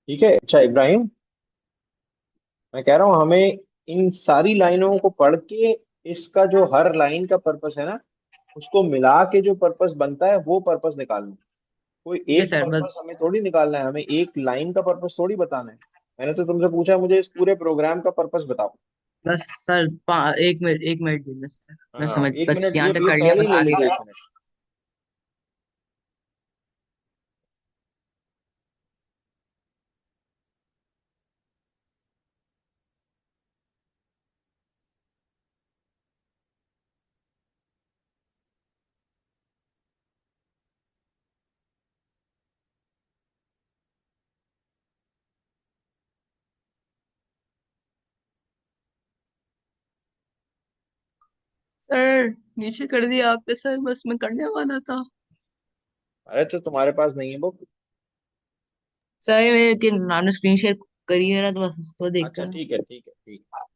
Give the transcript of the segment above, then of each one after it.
ठीक है। अच्छा इब्राहिम, मैं कह रहा हूँ हमें इन सारी लाइनों को पढ़ के इसका जो हर लाइन का पर्पस है ना, उसको मिला के जो पर्पस बनता है वो पर्पस निकालना। कोई ठीक है एक सर, बस। पर्पस हमें थोड़ी निकालना है, हमें एक लाइन का पर्पस थोड़ी बताना है। मैंने तो तुमसे पूछा मुझे इस पूरे प्रोग्राम का पर्पस बताओ। बस सर, 1 मिनट, 1 मिनट दीजिए सर। मैं हाँ समझ, एक बस मिनट, यहाँ तक ये कर लिया, पहले ही बस ले आगे लेगा का। 1 मिनट। सर, नीचे कर दिया आपने सर, बस मैं करने वाला था। अरे तो तुम्हारे पास नहीं है बुक? सर ये मेरे कि नाम स्क्रीन शेयर करी है ना, तो बस उसको देख अच्छा कर। ठीक है ठीक है ठीक है।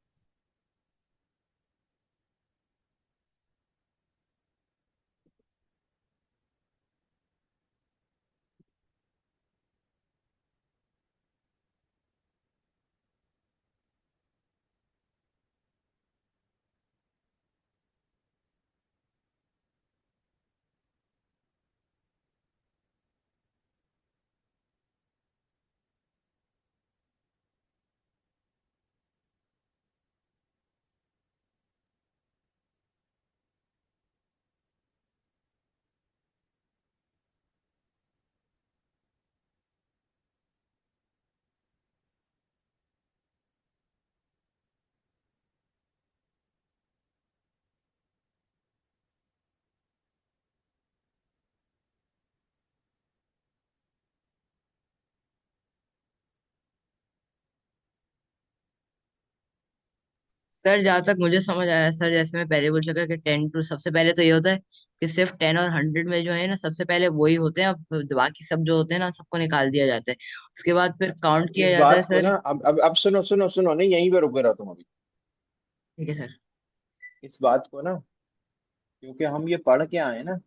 सर जहाँ तक मुझे समझ आया सर, जैसे मैं पहले बोल चुका कि 10 टू सबसे पहले तो ये होता है कि सिर्फ 10 और 100 में जो है ना, सबसे पहले वही होते हैं। अब बाकी सब जो होते हैं ना, सबको निकाल दिया जाता है। उसके बाद फिर अब काउंट किया इस जाता है बात को सर। ना, अब सुनो सुनो सुनो, नहीं यहीं पे रुके रहो तुम अभी। ठीक है सर। इस बात को ना, क्योंकि हम ये पढ़ के आए ना,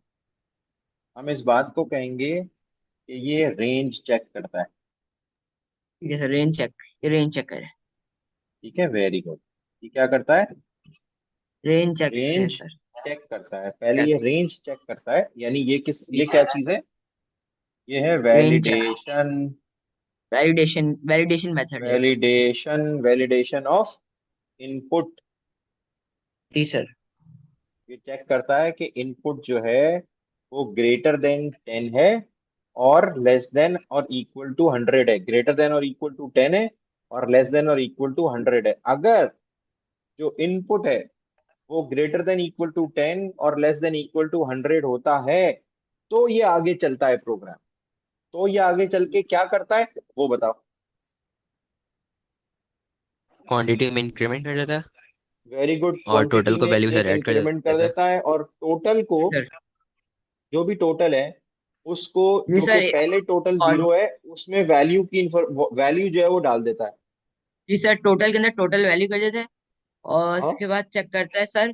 हम इस बात को कहेंगे कि ये रेंज चेक करता है। ठीक है सर, रेंज चेक। ये रेंज चेक करे। ठीक है, वेरी गुड। ये क्या करता है? रेंज चेक है रेंज सर। चेक करता है। पहले ये चेक। रेंज चेक करता है, यानी ये क्या चीज है? ये है range check. Validation. Validation, validation method है। Validation of input. जी सर। ये चेक करता है कि इनपुट जो है वो ग्रेटर देन 10 है और लेस देन और इक्वल टू 100 है। ग्रेटर देन और इक्वल टू 10 है और लेस देन और इक्वल टू 100 है। अगर जो इनपुट है वो ग्रेटर देन इक्वल टू 10 और लेस देन इक्वल टू 100 होता है, तो ये आगे चलता है प्रोग्राम। तो ये आगे चल के क्या करता है वो बताओ। क्वांटिटी में इंक्रीमेंट कर देता है वेरी गुड। और क्वांटिटी टोटल को में वैल्यू से एक ऐड कर इंक्रीमेंट कर देता है। देता है और टोटल को, सर। जो भी टोटल है उसको, जी जो कि सर। पहले टोटल और जीरो है, उसमें वैल्यू की वैल्यू जो है वो डाल देता है। जी सर, टोटल के अंदर टोटल वैल्यू कर देते हैं। और हाँ उसके बाद चेक करता है सर।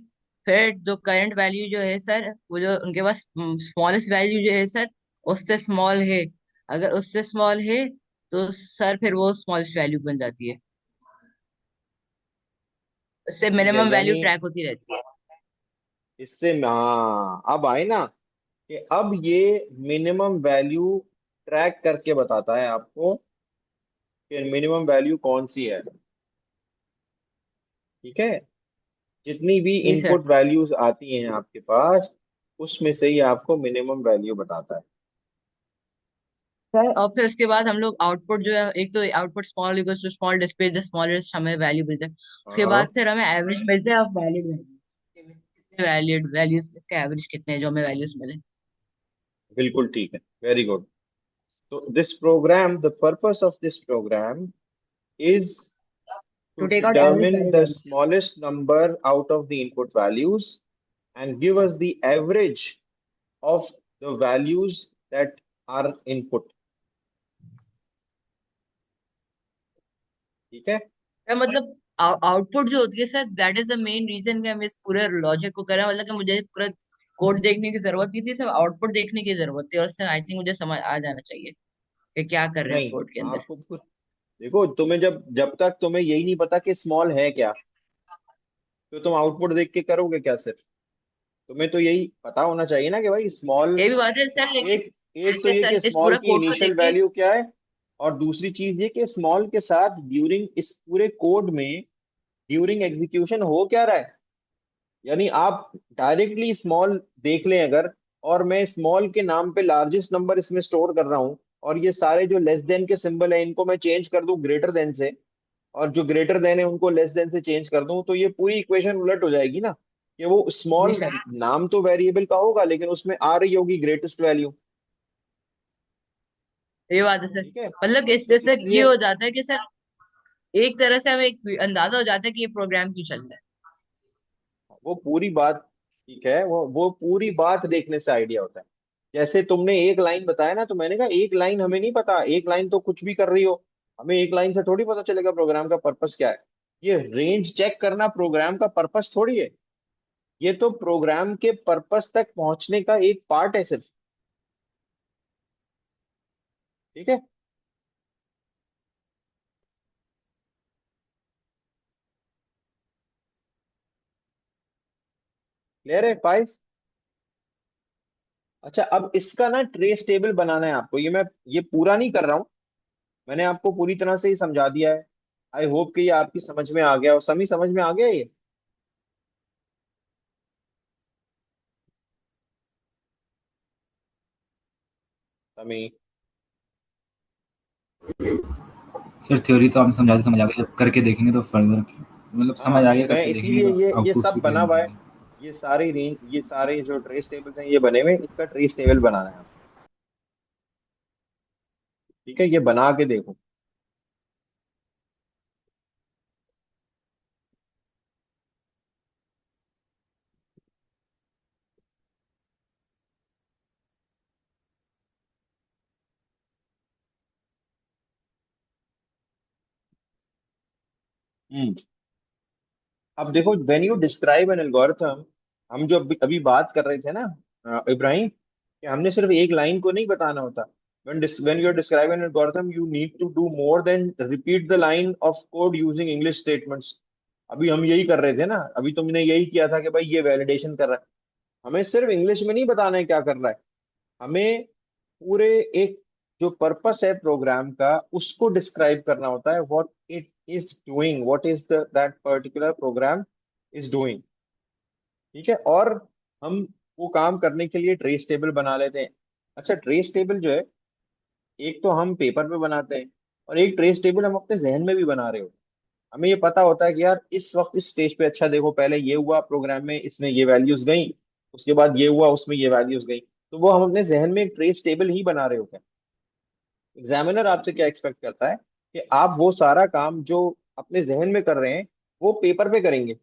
फिर जो करंट वैल्यू जो है सर, वो जो उनके पास स्मॉलेस्ट वैल्यू जो है सर, उससे स्मॉल है। अगर उससे स्मॉल है तो सर फिर वो स्मॉलेस्ट वैल्यू बन जाती है। उससे ठीक है, मिनिमम वैल्यू यानी ट्रैक होती रहती है। इससे हाँ अब आए ना कि अब ये मिनिमम वैल्यू ट्रैक करके बताता है आपको कि मिनिमम वैल्यू कौन सी है। ठीक है, जितनी भी जी सर। इनपुट वैल्यूज आती हैं आपके पास, उसमें से ही आपको मिनिमम वैल्यू बताता है। सर और फिर उसके बाद हम लोग आउटपुट जो है, एक तो output small equals to small display the smallest हमें वैल्यू मिलता है। उसके बाद हाँ सर हमें एवरेज मिलता है ऑफ वैलिड वैल्यू। कितने वैलिड वैल्यूज, इसके एवरेज कितने हैं जो हमें वैल्यूज मिले। बिल्कुल ठीक है, वेरी गुड। तो this program, the purpose of this program is to to take out average determine valid the values. smallest number out of the input values and give us the average of the values that are input। ठीक है। मतलब output जो होती है sir, that is the main reason कि हम इस पूरे लॉजिक को कर रहे हैं। मतलब कि मुझे पूरा कोड देखने की जरूरत नहीं थी, सिर्फ आउटपुट देखने की जरूरत थी, और उससे आई थिंक मुझे समझ आ जाना चाहिए कि क्या कर रहे हैं नहीं, कोड के अंदर। आपको कुछ देखो तुम्हें जब जब तक तुम्हें यही नहीं पता कि स्मॉल है क्या, तो तुम आउटपुट देख के करोगे क्या सिर्फ? तुम्हें तो यही पता होना चाहिए ना कि भाई स्मॉल। ये भी बात है सर, लेकिन एक एक तो ऐसे ये कि सर इस स्मॉल पूरा की कोड को इनिशियल देख के। वैल्यू क्या है, और दूसरी चीज ये कि स्मॉल के साथ ड्यूरिंग इस पूरे कोड में ड्यूरिंग एग्जीक्यूशन हो क्या रहा है। यानी आप डायरेक्टली स्मॉल देख लें अगर, और मैं स्मॉल के नाम पे लार्जेस्ट नंबर इसमें स्टोर कर रहा हूँ, और ये सारे जो लेस देन के सिंबल है इनको मैं चेंज कर दूं ग्रेटर देन से, और जो ग्रेटर देन है उनको लेस देन से चेंज कर दूं, तो ये पूरी इक्वेशन उलट हो जाएगी ना। कि वो जी स्मॉल सर। नाम तो वेरिएबल का होगा लेकिन उसमें आ रही होगी ग्रेटेस्ट वैल्यू। ये बात है सर। ठीक है, मतलब तो इससे सर ये इसलिए हो जाता है कि सर एक तरह से हमें एक अंदाजा हो जाता है कि ये प्रोग्राम क्यों चल रहा है। वो पूरी बात, ठीक है, वो पूरी बात देखने से आइडिया होता है। जैसे तुमने एक लाइन बताया ना, तो मैंने कहा एक लाइन हमें नहीं पता, एक लाइन तो कुछ भी कर रही हो, हमें एक लाइन से थोड़ी पता चलेगा प्रोग्राम का पर्पस क्या है। ये रेंज चेक करना प्रोग्राम का पर्पस थोड़ी है, ये तो प्रोग्राम के पर्पस तक पहुंचने का एक पार्ट है सिर्फ। ठीक है। क्लियर है पाइस? अच्छा, अब इसका ना ट्रेस टेबल बनाना है आपको, ये मैं ये पूरा नहीं कर रहा हूँ, मैंने आपको पूरी तरह से ही समझा दिया है। आई होप कि ये आपकी समझ में आ गया, और समी समझ में आ गया ये? समी। सर थ्योरी तो आपने समझा दी, समझ आ गई, अब करके देखेंगे तो फर्दर मतलब समझ हाँ, आ गया, मैं करके देखेंगे इसीलिए तो ये आउटपुट्स सब भी क्लियर बना हुआ है। निकलेंगे। ये सारे रेंज, ये सारे जो ट्रेस टेबल्स हैं ये बने हुए हैं, इसका ट्रेस टेबल बनाना है। ठीक है, ये बना के देखो। हम्म। अब देखो, when you describe an algorithm, हम जो अभी अभी बात कर रहे थे ना इब्राहिम, कि हमने सिर्फ एक लाइन को नहीं बताना होता। when you are describing an algorithm you need to do more than repeat the line of code using English statements। अभी हम यही कर रहे थे ना, अभी तुमने यही किया था कि भाई ये वैलिडेशन कर रहा है। हमें सिर्फ इंग्लिश में नहीं बताना है क्या कर रहा है, हमें पूरे एक जो पर्पस है प्रोग्राम का उसको डिस्क्राइब करना होता है, what it is doing, what is the that particular program is doing. ठीक है, और हम वो काम करने के लिए ट्रेस टेबल बना लेते हैं। अच्छा, ट्रेस टेबल जो है, एक तो हम पेपर पे बनाते हैं, और एक ट्रेस टेबल हम अपने जहन में भी बना रहे हो। हमें ये पता होता है कि यार इस वक्त इस स्टेज पे, अच्छा देखो पहले ये हुआ प्रोग्राम में, इसमें ये वैल्यूज गई, उसके बाद ये हुआ उसमें ये वैल्यूज गई, तो वो हम अपने जहन में एक ट्रेस टेबल ही बना रहे होते हैं। एग्जामिनर आपसे क्या एक्सपेक्ट करता है कि आप वो सारा काम जो अपने जहन में कर रहे हैं वो पेपर पे करेंगे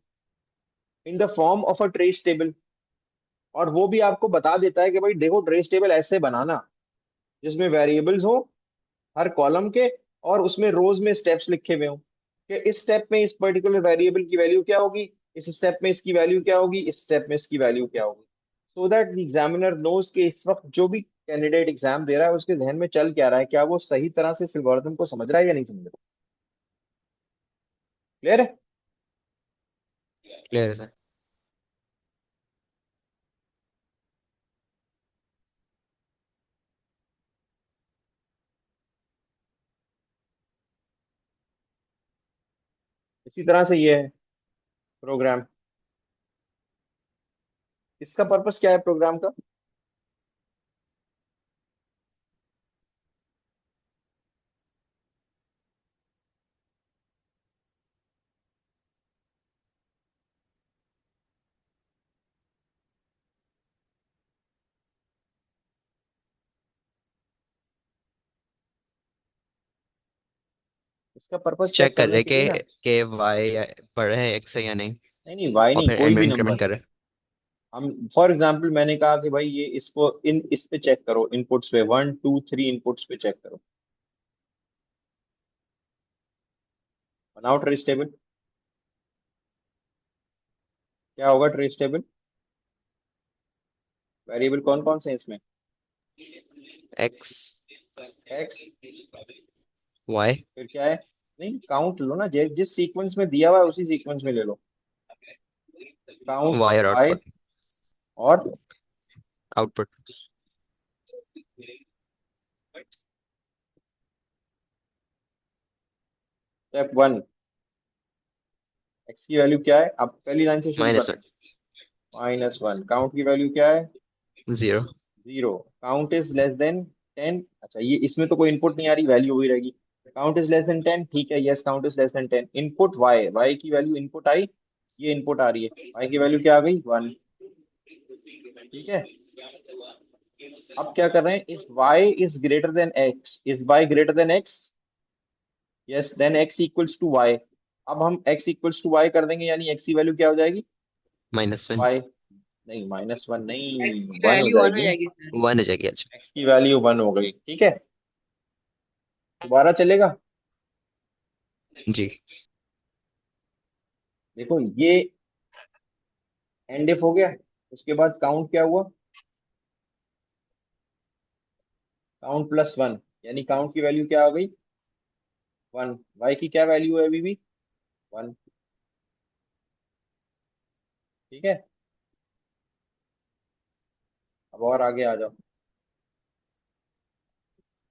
in the form of a trace table. और वो भी आपको बता देता है कि भाई देखो ट्रेस टेबल ऐसे बनाना, जिसमें वेरिएबल्स हो हर कॉलम के, और उसमें रोज में स्टेप्स लिखे हुए हों कि इस स्टेप में इस पर्टिकुलर वेरिएबल की वैल्यू क्या होगी, इस स्टेप में इसकी वैल्यू क्या होगी, इस स्टेप में इसकी वैल्यू क्या होगी। So that the examiner knows कि इस वक्त जो भी कैंडिडेट एग्जाम दे रहा है उसके जहन में चल क्या रहा है, क्या वो सही तरह से इस एल्गोरिथम को समझ रहा है या नहीं समझ रहा। क्लियर है? क्लियर है सर। इसी तरह से ये है प्रोग्राम। इसका पर्पस क्या है प्रोग्राम का? इसका पर्पस चेक चेक कर करने रहे के लिए ना, कि वाई बड़ा है एक्स है या नहीं, नहीं नहीं वाई और नहीं, फिर कोई एंड में भी नंबर। इंक्रीमेंट कर रहे हम फॉर एग्जांपल मैंने कहा कि भाई ये इसको इस पे चेक करो, इनपुट्स पे 1 2 3 इनपुट्स पे चेक करो। बनाओ ट्रेस टेबल। क्या होगा ट्रेस टेबल? वेरिएबल कौन कौन से हैं इसमें? एक्स। X, y. फिर क्या है? नहीं, काउंट लो ना, जिस सीक्वेंस में दिया हुआ है उसी सीक्वेंस में ले लो। काउंट वाई और वाई आउटपुट। और आउटपुट। स्टेप वन, एक्स की वैल्यू क्या है? अब पहली लाइन से शुरू माइनस करो। -1। काउंट की वैल्यू क्या है? 0। 0। Count is less than 10। अच्छा, ये इसमें तो कोई इनपुट नहीं आ रही, वैल्यू वही रहेगी। काउंट इज लेस देन 10, ठीक है, yes count is less than 10। Input y, y की वैल्यू इनपुट आई, ये इनपुट आ रही है, वाई की वैल्यू क्या आ गई? 1। ठीक है। अब क्या कर रहे हैं? If y is greater than x, is y greater than x? Yes, then x equals to y. अब हम एक्स इक्वल्स टू वाई कर देंगे, यानी एक्स की वैल्यू क्या हो जाएगी? -1। वाई। नहीं, -1 एक्स नहीं, की 1 हो वैल्यू 1 हो जाएगी। जाएगी सर। 1 हो जाएगी। अच्छा। एक्स की वैल्यू 1 हो गई, ठीक है। दोबारा चलेगा? जी। देखो, ये एंड इफ हो गया। उसके बाद काउंट क्या हुआ? काउंट +1, यानी काउंट की वैल्यू क्या आ गई? 1। वाई की क्या वैल्यू है अभी भी? 1। ठीक है। अब और आगे आ जाओ।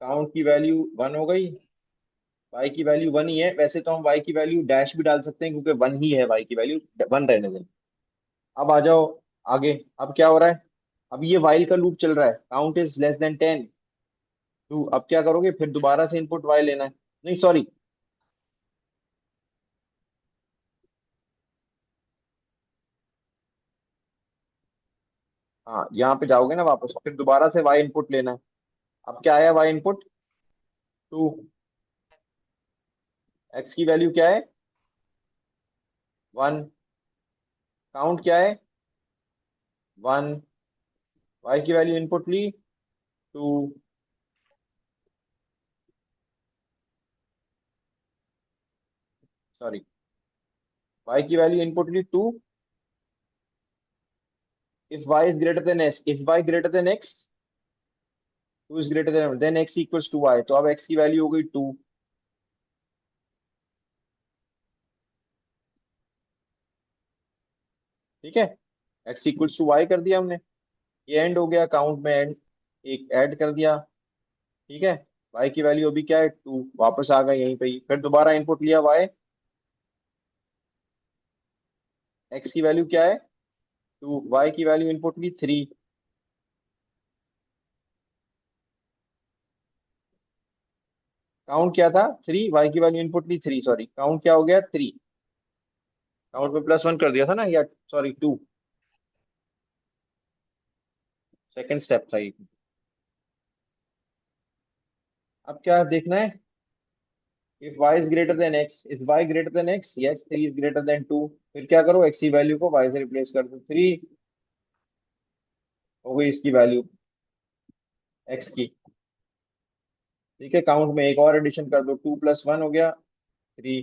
काउंट की वैल्यू 1 हो गई, वाई की वैल्यू 1 ही है। वैसे तो हम वाई की वैल्यू डैश भी डाल सकते हैं, क्योंकि 1 ही है, वाई की वैल्यू 1 रहने दें। अब आ जाओ आगे। अब क्या हो रहा है? अब ये वाइल का लूप चल रहा है, count is less than 10। Two, अब क्या करोगे? फिर दोबारा से इनपुट वाई लेना है। नहीं, सॉरी, हाँ, यहाँ पे जाओगे ना वापस, फिर दोबारा से वाई इनपुट लेना है। अब क्या आया? Y input 2। एक्स की वैल्यू क्या है? 1। काउंट क्या है? 1। वाई की वैल्यू इनपुट ली 2। सॉरी, वाई की वैल्यू इनपुट ली 2। If y is greater than x, is y greater than x? 2 is greater than x equals to y, तो अब एक्स की वैल्यू हो गई 2। ठीक है। एक्स इक्वल्स टू वाई कर दिया हमने, ये एंड हो गया, काउंट में एंड एक ऐड कर दिया। ठीक है। वाई की वैल्यू अभी क्या है? 2। वापस आ गए यहीं पे ही, फिर दोबारा इनपुट लिया वाई। एक्स की वैल्यू क्या है? 2। वाई की वैल्यू इनपुट ली 3। काउंट क्या था? 3। वाई की वैल्यू इनपुट ली 3, सॉरी, काउंट क्या हो गया? 3। काउंट में +1 कर दिया था ना, या सॉरी 2। सेकंड स्टेप था ये। अब क्या देखना है? If y is greater then x, is y greater than x? Yes, 3 is greater then 2। फिर क्या करो? x की वैल्यू को y से रिप्लेस कर दो, 3 हो गई इसकी वैल्यू x की। ठीक है। काउंट में एक और एडिशन कर दो, 2 + 1 हो गया 3।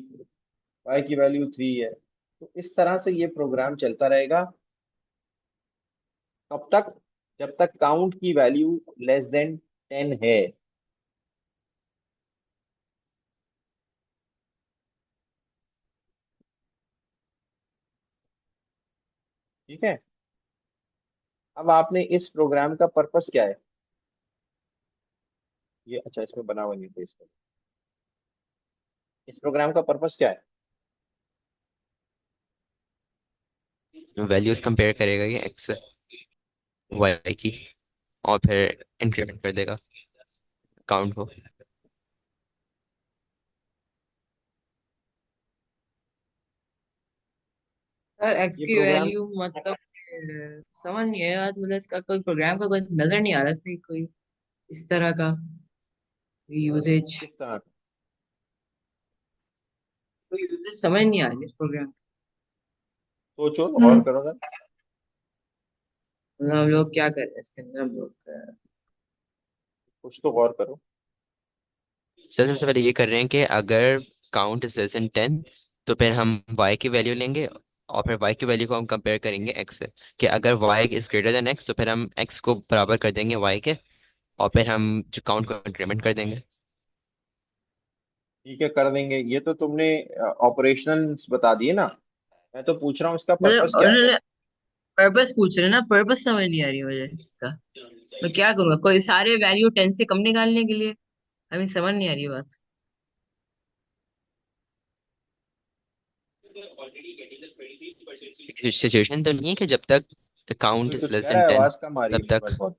y की वैल्यू 3 है। तो इस तरह से ये प्रोग्राम चलता रहेगा। कब तक? जब तक काउंट की वैल्यू लेस देन 10 है। ठीक है। अब आपने इस प्रोग्राम का पर्पस क्या है? ये अच्छा, इसमें बना हुआ नहीं था इसका। इस प्रोग्राम का पर्पस क्या है? वैल्यूज कंपेयर करेगा ये एक्स से वाई की, और फिर इंक्रीमेंट कर देगा काउंट को। सर एक्स ये की प्रोग्राम, वैल्यू मतलब समझ नहीं आया, मतलब इसका कोई प्रोग्राम का कुछ नजर नहीं आ रहा सही, कोई इस तरह का यूजेज, किस तरह? कोई यूजेज समझ नहीं आ रही इस प्रोग्राम। सोचो और करो सर। मतलब हम लोग क्या कर रहे हैं इसके अंदर, हम लोग कुछ तो गौर करो। सर सबसे पहले ये कर रहे हैं कि अगर काउंट इज लेस देन 10 तो फिर हम y की वैल्यू लेंगे, और फिर y की वैल्यू को हम कंपेयर करेंगे x से, कि अगर y is greater then x तो फिर हम x को बराबर कर देंगे y के, और फिर हम जो काउंट को इंक्रीमेंट कर देंगे। ठीक है, कर देंगे। ये तो तुमने ऑपरेशंस बता दिए ना। मैं तो पूछ रहा हूँ इसका मतलब पर्पस क्या है। उन्होंने पर्पस पूछ रहे हैं ना, पर्पस समझ नहीं आ रही मुझे इसका। मैं क्या करूंगा, कोई सारे वैल्यू 10 से कम निकालने के लिए? हमें समझ नहीं आ रही बात। सिचुएशन तो नहीं है कि जब तक काउंट कोई इज कुछ लेस कह रहा देन है? 10 आवाज कम आ रही है तब इस बार तक। बहुत।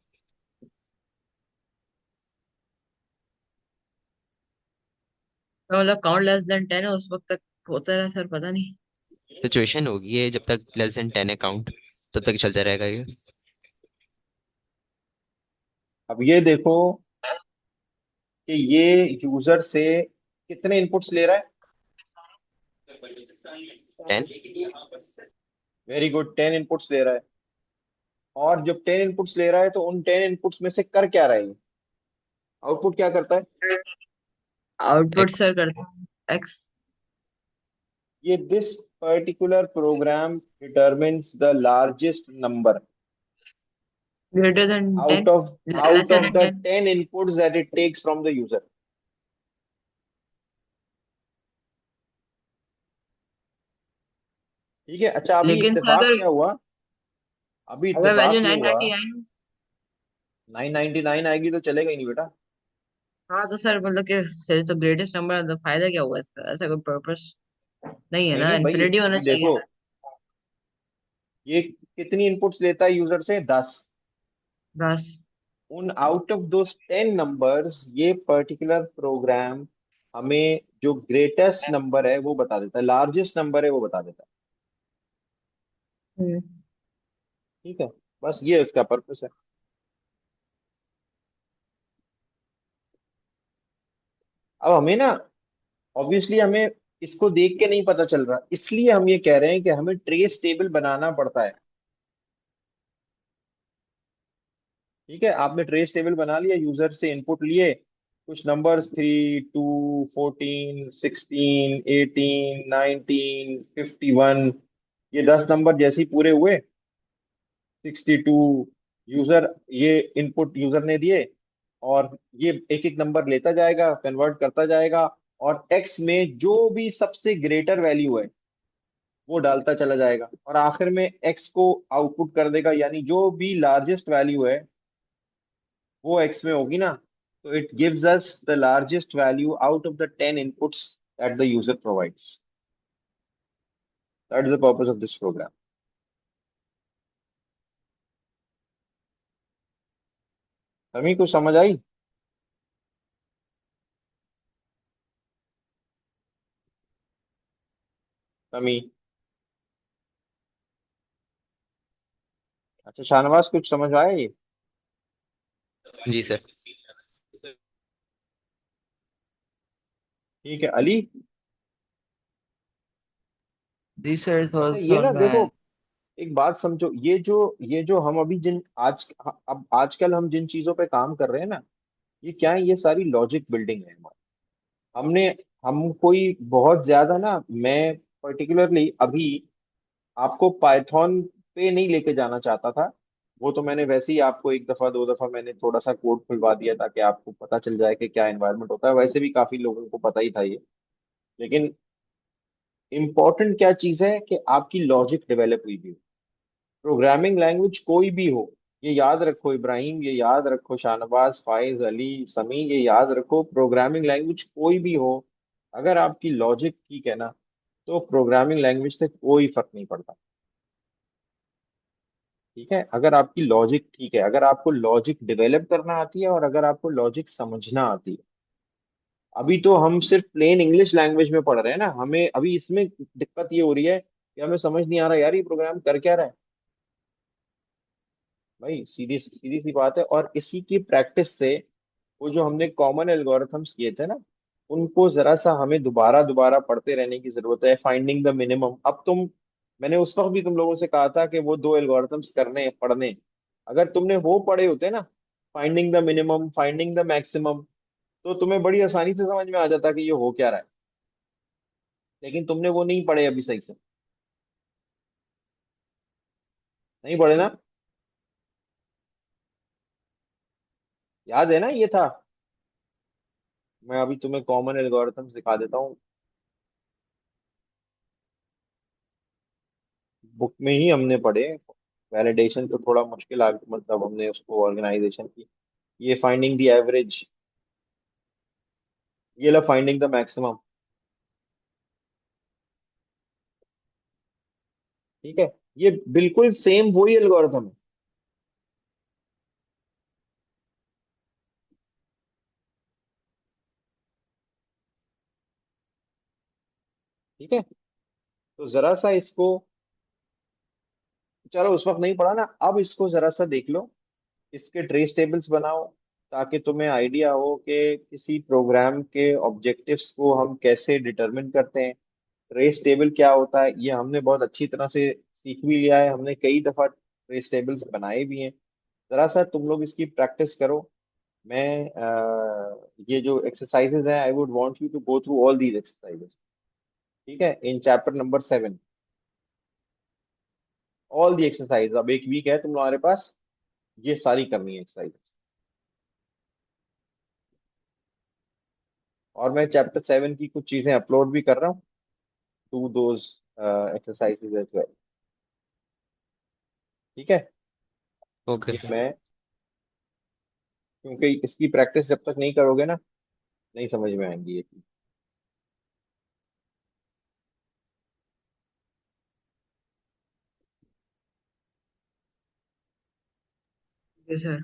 तो मतलब काउंट लेस देन 10 है उस वक्त तक होता रहा सर, पता नहीं। सिचुएशन होगी ये, जब तक लेस देन 10 है काउंट तब तक चलता रहेगा ये। अब ये देखो कि ये यूजर से कितने इनपुट्स ले रहा है। 10। वेरी गुड, 10 इनपुट्स ले रहा है। और जब 10 इनपुट्स ले रहा है तो उन 10 इनपुट्स में से कर क्या रहा है ये? आउटपुट क्या करता है? Output x. सर करता है एक्स। ये this particular program determines the largest number greater than out 10, of out lesser of than the 10। 10 inputs that it takes from the user। ठीक है। अच्छा, अभी लेकिन सर इत्तेफाक अगर क्या हुआ? अभी अगर इत्तेफाक वैल्यू ये हुआ। 999। 999 आएगी तो चलेगा ही नहीं बेटा। हाँ तो सर मतलब कि फिर तो ग्रेटेस्ट नंबर, तो फायदा क्या हुआ इसका? ऐसा कोई पर्पस नहीं है नहीं ना, नहीं भाई, इन्फिनिटी होना अभी चाहिए देखो, सर। ये कितनी इनपुट्स लेता है यूजर से? 10। बस। उन आउट ऑफ दोस 10 नंबर्स ये पर्टिकुलर प्रोग्राम हमें जो ग्रेटेस्ट नंबर है वो बता देता है, लार्जेस्ट नंबर है वो बता देता है। हम्म। ठीक है, बस ये उसका पर्पस है। अब हमें ना, ऑब्वियसली हमें इसको देख के नहीं पता चल रहा, इसलिए हम ये कह रहे हैं कि हमें ट्रेस टेबल बनाना पड़ता है। ठीक है, आपने ट्रेस टेबल बना लिया, यूजर से इनपुट लिए कुछ नंबर्स, 3, 2, 14, 16, 18, 19, 51। ये 10 नंबर जैसे ही पूरे हुए, 62, यूजर ये इनपुट यूजर ने दिए, और ये एक एक नंबर लेता जाएगा, कन्वर्ट करता जाएगा, और एक्स में जो भी सबसे ग्रेटर वैल्यू है वो डालता चला जाएगा, और आखिर में एक्स को आउटपुट कर देगा, यानी जो भी लार्जेस्ट वैल्यू है वो एक्स में होगी ना। तो it gives us the largest value out of the 10 inputs that the user provides. That is the purpose of this program. हमें कुछ समझ आई? हमें। अच्छा शाहनवाज, कुछ समझ आया ये? जी सर। ठीक है अली। जी सर, थोड़ा अच्छा ये समझ ना में देखो, आया। एक बात समझो, ये जो हम अभी जिन आज अब आजकल हम जिन चीजों पे काम कर रहे हैं ना, ये क्या है? ये सारी लॉजिक बिल्डिंग है हमारी। हमने हम कोई बहुत ज्यादा ना, मैं पर्टिकुलरली अभी आपको पाइथन पे नहीं लेके जाना चाहता था। वो तो मैंने वैसे ही आपको एक दफा दो दफा मैंने थोड़ा सा कोड खुलवा दिया ताकि आपको पता चल जाए कि क्या एनवायरनमेंट होता है, वैसे भी काफी लोगों को पता ही था ये। लेकिन इम्पोर्टेंट क्या चीज है कि आपकी लॉजिक डेवलप हुई भी हो। प्रोग्रामिंग लैंग्वेज कोई भी हो, ये याद रखो इब्राहिम, ये याद रखो शाहनवाज, फाइज, अली, समी, ये याद रखो, प्रोग्रामिंग लैंग्वेज कोई भी हो, अगर आपकी लॉजिक ठीक है ना, तो प्रोग्रामिंग लैंग्वेज से कोई फर्क नहीं पड़ता। ठीक है, अगर आपकी लॉजिक ठीक है, अगर आपको लॉजिक डेवलप करना आती है, और अगर आपको लॉजिक समझना आती है। अभी तो हम सिर्फ प्लेन इंग्लिश लैंग्वेज में पढ़ रहे हैं ना, हमें अभी इसमें दिक्कत ये हो रही है कि हमें समझ नहीं आ रहा यार ये प्रोग्राम कर क्या रहा है। भाई सीधी सीधी सी बात है, और इसी की प्रैक्टिस से वो जो हमने कॉमन एल्गोरिथम्स किए थे ना, उनको जरा सा हमें दोबारा दोबारा पढ़ते रहने की जरूरत है। फाइंडिंग द मिनिमम, अब तुम, मैंने उस वक्त भी तुम लोगों से कहा था कि वो दो एल्गोरिथम्स करने पढ़ने, अगर तुमने वो पढ़े होते ना, finding the minimum, finding the maximum, तो तुम्हें बड़ी आसानी से समझ में आ जाता कि ये हो क्या रहा है। लेकिन तुमने वो नहीं पढ़े अभी सही से, नहीं पढ़े ना? याद है ना ये था? मैं अभी तुम्हें कॉमन एल्गोरिथम सिखा देता हूँ, बुक में ही हमने पढ़े। वैलिडेशन तो थोड़ा मुश्किल आ, मतलब हमने उसको ऑर्गेनाइजेशन की। ये फाइंडिंग द एवरेज, ये ला फाइंडिंग द मैक्सिमम। ठीक है, ये बिल्कुल सेम वही एल्गोरिथम है। ठीक है, तो जरा सा इसको, चलो उस वक्त नहीं पढ़ा ना, अब इसको जरा सा देख लो, इसके ट्रेस टेबल्स बनाओ, ताकि तुम्हें आइडिया हो कि किसी प्रोग्राम के ऑब्जेक्टिव्स को हम कैसे डिटरमिन करते हैं। ट्रेस टेबल क्या होता है ये हमने बहुत अच्छी तरह से सीख भी लिया है, हमने कई दफा ट्रेस टेबल्स बनाए भी हैं। जरा सा तुम लोग इसकी प्रैक्टिस करो। मैं ये जो एक्सरसाइजेज हैं, I would want you to go through all these exercises. ठीक है, in chapter number 7, all the exercise. अब एक वीक है तुम्हारे पास, ये सारी करनी है एक्सरसाइज। और मैं चैप्टर 7 की कुछ चीजें अपलोड भी कर रहा हूँ, to those exercises as well. ठीक है, ओके ये सर। मैं, क्योंकि इसकी प्रैक्टिस जब तक नहीं करोगे ना, नहीं समझ में आएंगी ये चीज। जी सर।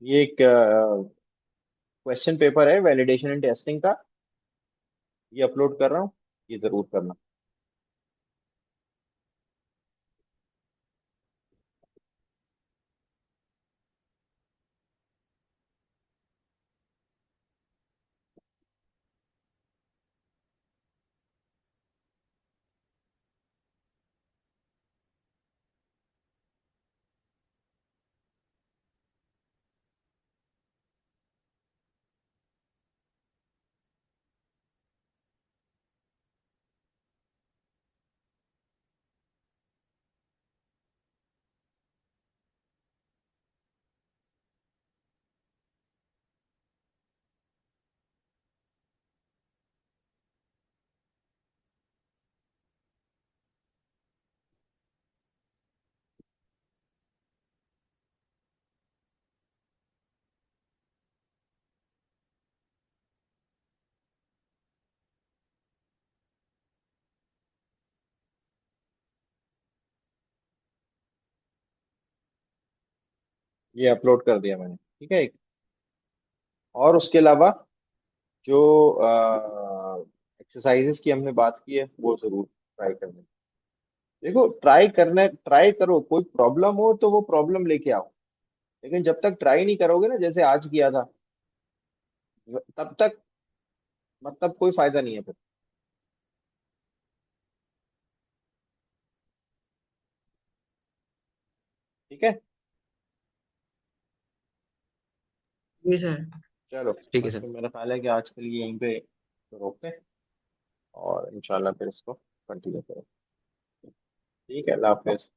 ये एक क्वेश्चन पेपर है वैलिडेशन एंड टेस्टिंग का, ये अपलोड कर रहा हूँ, ये जरूर करना। ये अपलोड कर दिया मैंने। ठीक है, एक और उसके अलावा जो एक्सरसाइजेस की हमने बात की है, वो जरूर ट्राई करना। देखो, ट्राई करो, कोई प्रॉब्लम हो तो वो प्रॉब्लम लेके आओ, लेकिन जब तक ट्राई नहीं करोगे ना, जैसे आज किया था, तब तक मतलब कोई फायदा नहीं है फिर। ठीक है, जी सर। चलो। ठीक है बस सर। फिर मेरा ख्याल है कि आज के लिए यहीं पे तो रोकते हैं, और इंशाल्लाह फिर इसको कंटिन्यू करें। ठीक है, अल्लाह हाफिज।